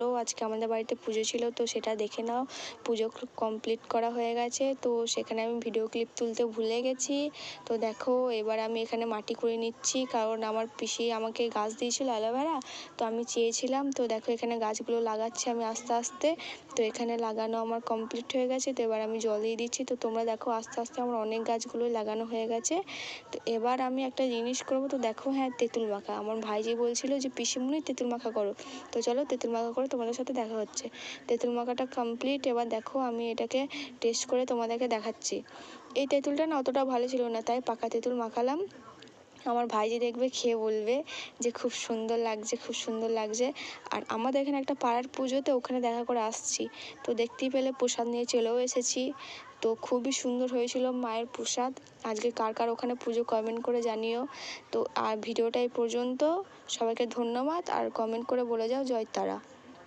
তো আজকে আমাদের বাড়িতে পুজো ছিল, তো সেটা দেখে নাও। পুজো কমপ্লিট করা হয়ে গেছে, তো সেখানে আমি ভিডিও ক্লিপ তুলতে ভুলে গেছি। তো দেখো এবার আমি এখানে মাটি করে নিচ্ছি, কারণ আমার পিসি আমাকে গাছ দিয়েছিল অ্যালোভেরা, তো আমি চেয়েছিলাম। তো দেখো এখানে গাছগুলো লাগাচ্ছি আমি আস্তে আস্তে। তো এখানে লাগানো আমার কমপ্লিট হয়ে গেছে, তো এবার আমি জল দিয়ে দিচ্ছি। তো তোমরা দেখো আস্তে আস্তে আমার অনেক গাছগুলোই লাগানো হয়ে গেছে। তো এবার আমি একটা জিনিস করবো, তো দেখো হ্যাঁ তেঁতুল মাখা। আমার ভাইজি বলছিল যে পিসিমণি তেঁতুল মাখা করো, তো চলো তেঁতুল মাখা করে তোমাদের সাথে দেখা হচ্ছে। তেঁতুল মাখাটা কমপ্লিট। এবার দেখো আমি এটাকে টেস্ট করে তোমাদেরকে দেখাচ্ছি। এই তেঁতুলটা না অতটা ভালো ছিল না, তাই পাকা তেঁতুল মাখালাম। আমার ভাইজি দেখবে, খেয়ে বলবে যে খুব সুন্দর লাগছে, খুব সুন্দর লাগছে। আর আমাদের এখানে একটা পাড়ার পুজোতে ওখানে দেখা করে আসছি, তো দেখতেই পেলে প্রসাদ নিয়ে চলেও এসেছি। তো খুবই সুন্দর হয়েছিল মায়ের প্রসাদ। আজকে কার কার ওখানে পুজো কমেন্ট করে জানিও। তো আর ভিডিওটা এই পর্যন্ত। সবাইকে ধন্যবাদ, আর কমেন্ট করে বলে যাও জয় তারা।